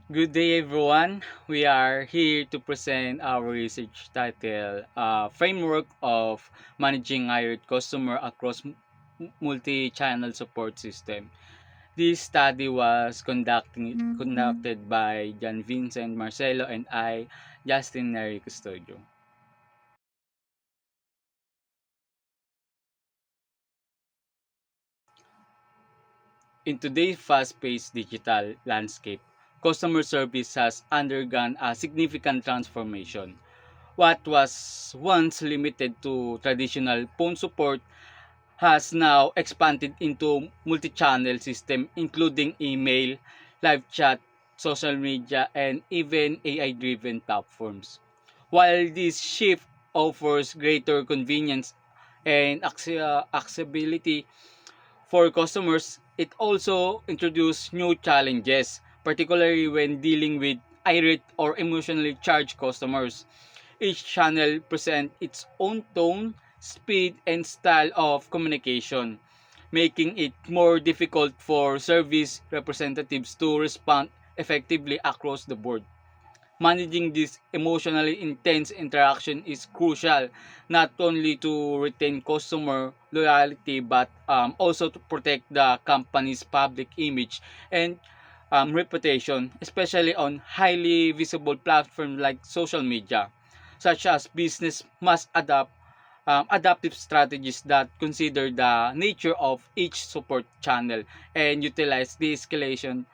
Good day, everyone. We are here to present our research title, Framework of Managing Hired Customer Across Multi-Channel Support System. This study was conducted by John Vincent Marcelo and I, Justin Neri Custodio. In today's fast-paced digital landscape, customer service has undergone a significant transformation. What was once limited to traditional phone support has now expanded into multi-channel system including email, live chat, social media, and even AI-driven platforms. While this shift offers greater convenience and accessibility for customers, it also introduced new challenges, particularly when dealing with irate or emotionally charged customers. Each channel presents its own tone, speed, and style of communication, making it more difficult for service representatives to respond effectively across the board. Managing this emotionally intense interaction is crucial not only to retain customer loyalty but also to protect the company's public image and reputation, especially on highly visible platforms like social media, such as business must adopt adaptive strategies that consider the nature of each support channel and utilize de-escalation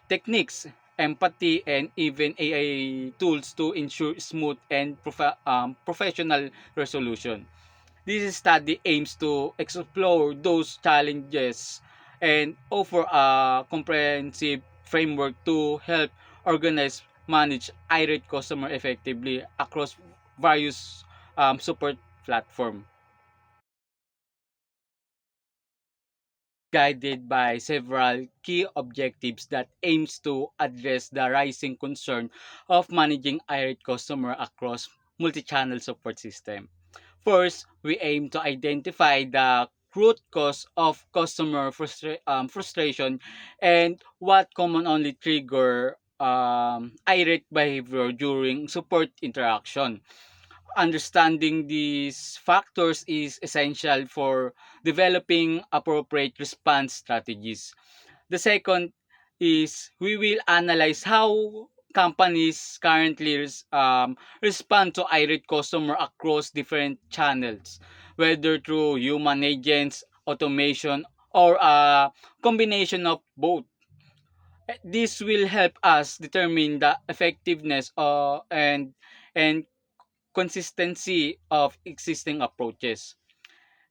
techniques, empathy, and even AI tools to ensure smooth and professional resolution. This study aims to explore those challenges and offer a comprehensive framework to help organize, manage irate customer effectively across various support platforms. Guided by several key objectives that aims to address the rising concern of managing irate customer across multi-channel support system. First, we aim to identify the root cause of customer frustration and what commonly trigger irate behavior during support interaction. Understanding these factors is essential for developing appropriate response strategies. The second is we will analyze how companies currently respond to irate customer across different channels, whether through human agents, automation, or a combination of both. This will help us determine the effectiveness and consistency of existing approaches.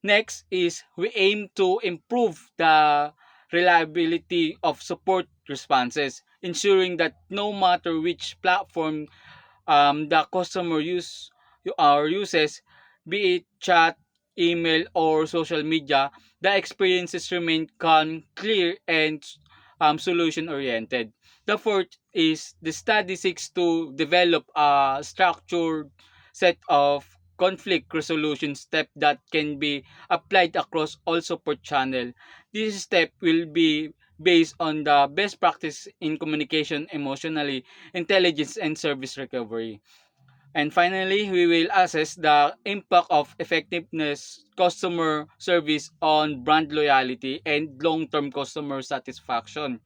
Next is we aim to improve the reliability of support responses, ensuring that no matter which platform the customer uses, be it chat, email, or social media, the experiences remain calm, clear, and solution oriented. The fourth is the study seeks to develop a structured set of conflict resolution steps that can be applied across all support channel. This step will be based on the best practice in communication, emotionally intelligence, and service recovery. And finally, we will assess the impact of effectiveness customer service on brand loyalty and long-term customer satisfaction,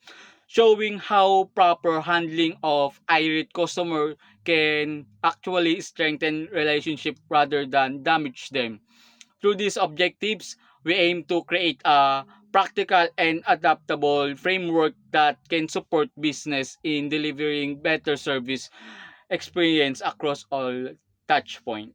showing how proper handling of irate customer can actually strengthen relationship rather than damage them. Through these objectives, we aim to create a practical and adaptable framework that can support business in delivering better service experience across all touch points.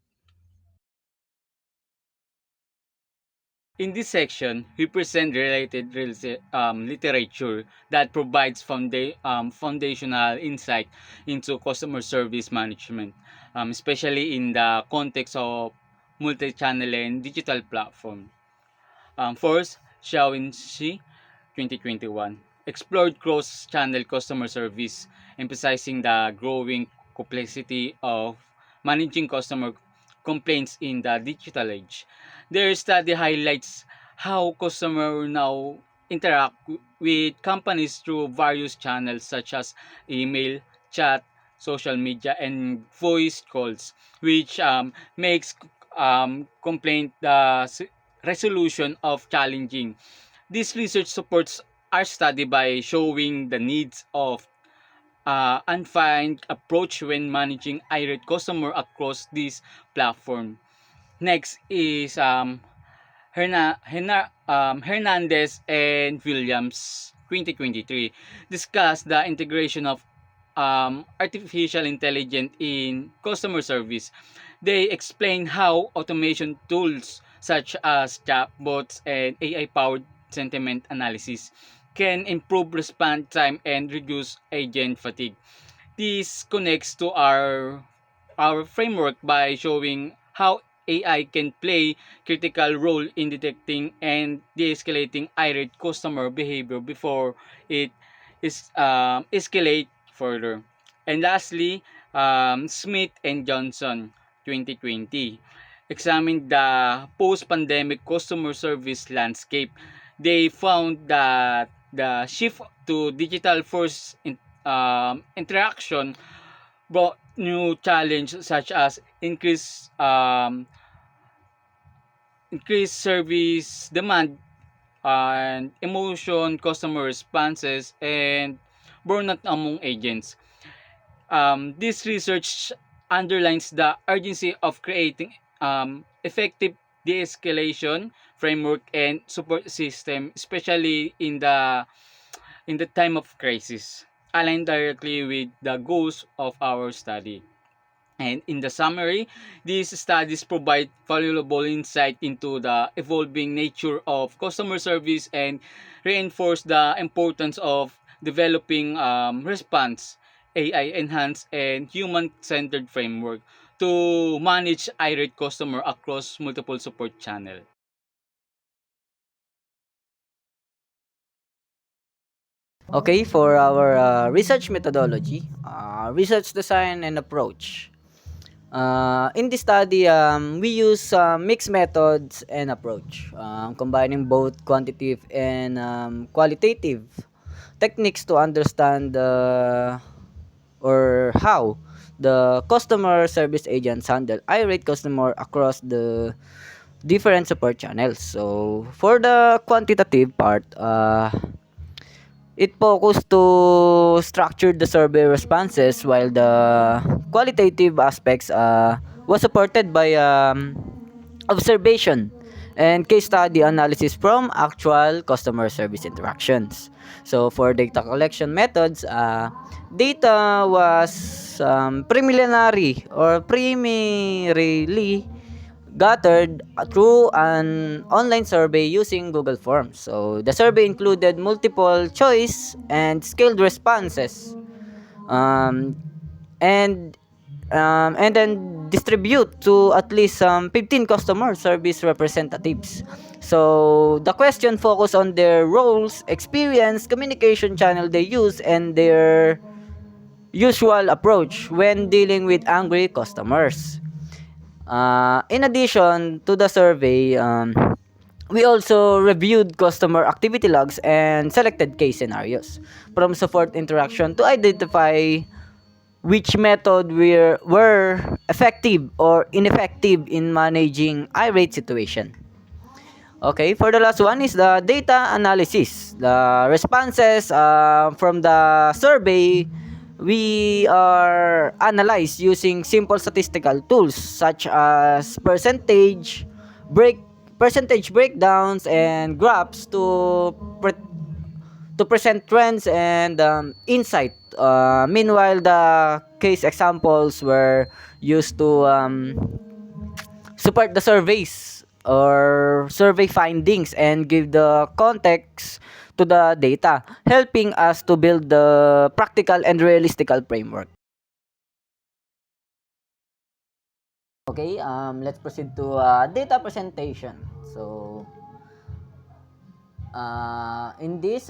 In this section, we present related literature that provides foundational insight into customer service management, especially in the context of multi-channel and digital platform. First, Xiao Shi, 2021, explored cross-channel customer service, emphasizing the growing complexity of managing customer complaints in the digital age. Their study highlights how customers now interact with companies through various channels such as email, chat, social media, and voice calls, which makes complaint resolution of challenging. This research supports our study by showing the needs of unfind approach when managing irate customer across this platform. Next is Hernandez and Williams 2023 discuss the integration of artificial intelligence in customer service. They explain how automation tools such as chatbots and AI-powered sentiment analysis can improve response time and reduce agent fatigue. This connects to our framework by showing how AI can play critical role in detecting and de-escalating irate customer behavior before it is escalate further. And lastly, Smith and Johnson 2020 examined the post-pandemic customer service landscape. They found that the shift to digital first interaction brought new challenges such as increased service demand and emotion, customer responses, and burnout among agents. This research underlines the urgency of creating effective de-escalation framework and support system, especially in the time of crisis, aligned directly with the goals of our study. And in the summary, these studies provide valuable insight into the evolving nature of customer service and reinforce the importance of developing response, AI enhanced and human centered framework to manage irate customer across multiple support channels. Okay, for our research methodology, research design and approach. In this study, we use mixed methods and approach, combining both quantitative and qualitative techniques to understand or how the customer service agents handle irate customer across the different support channels. So for the quantitative part, it focused to structure the survey responses, while the qualitative aspects was supported by observation and case study analysis from actual customer service interactions. So for data collection methods, data was primarily gathered through an online survey using Google Forms. So the survey included multiple choice and scaled responses, um, and and then distribute to at least 15 customer service representatives. So the question focused on their roles, experience, communication channel they use, and their usual approach when dealing with angry customers. In addition to the survey, we also reviewed customer activity logs and selected case scenarios from support interaction to identify which method were effective or ineffective in managing irate situation. Okay, for the last one is the data analysis. The responses from the survey we are analyzed using simple statistical tools such as break percentage breakdowns and graphs to present trends and insight. Meanwhile, the case examples were used to support the surveys or survey findings and give the context to the data, helping us to build the practical and realistical framework. Okay, let's proceed to data presentation. So, in this,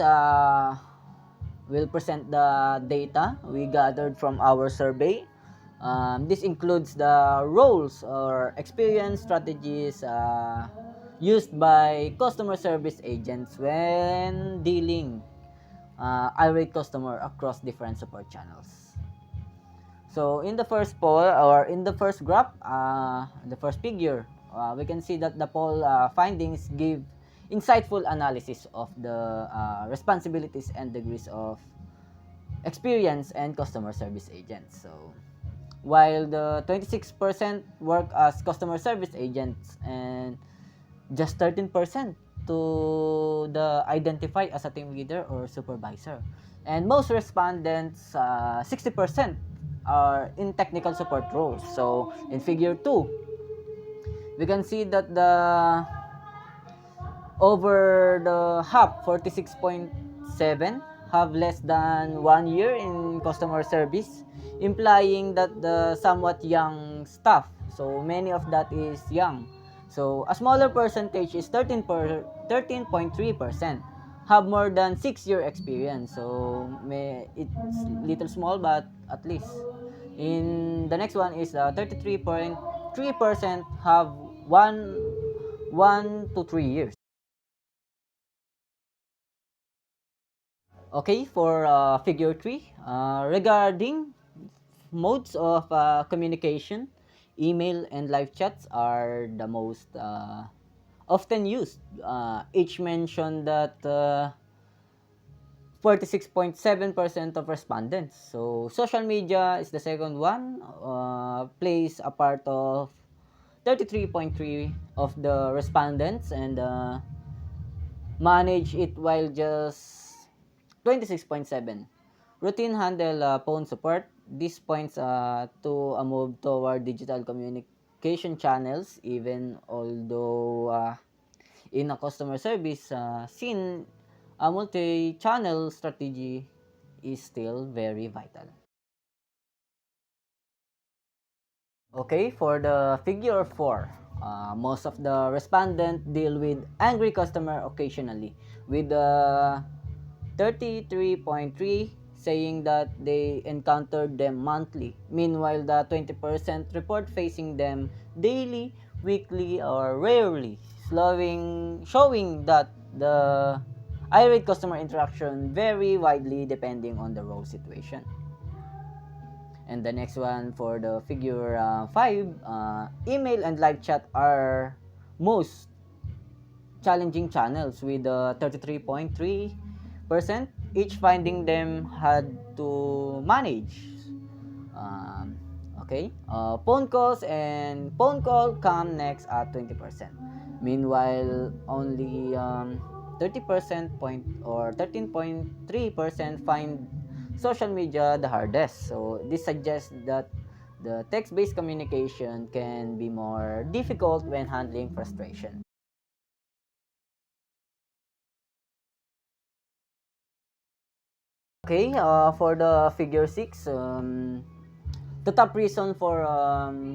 we'll present the data we gathered from our survey. This includes the roles or experience strategies used by customer service agents when dealing irate customer across different support channels. So in the first poll, or in the first graph, the first figure, we can see that the poll findings give insightful analysis of the responsibilities and degrees of experience and customer service agents. So while the 26% work as customer service agents and just 13% to the identify as a team leader or supervisor. And most respondents, 60% are in technical support roles. So in figure 2, we can see that the over the half, 46.7, have less than 1 year in customer service, implying that the somewhat young staff, so many of that is young. So a smaller percentage is 13.3% have more than 6 year experience. So it's little small, but at least. In the next one is 33.3% have 1 to 3 years. Okay, for figure 3, regarding modes of communication, email and live chats are the most often used. Each mentioned that 46.7% of respondents. So social media is the second one, plays a part of 33.3 of the respondents, and manage it while just 26.7. Routine handle phone support. This points to a move toward digital communication channels, even although in a customer service scene, a multi-channel strategy is still very vital. Okay, for the figure 4, most of the respondents deal with angry customer occasionally, with 33.3 saying that they encountered them monthly. Meanwhile, the 20% report facing them daily, weekly, or rarely, showing that the irate customer interaction vary widely depending on the role situation. And the next one for the figure 5, email and live chat are most challenging channels with 33.3%, each finding them had to manage. Um, okay, phone call come next at 20%. Meanwhile, only 30% point or 13.3% find social media the hardest. So this suggests that the text-based communication can be more difficult when handling frustration. Okay, for the figure 6, the top reason for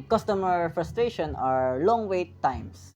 customer frustration are long wait times.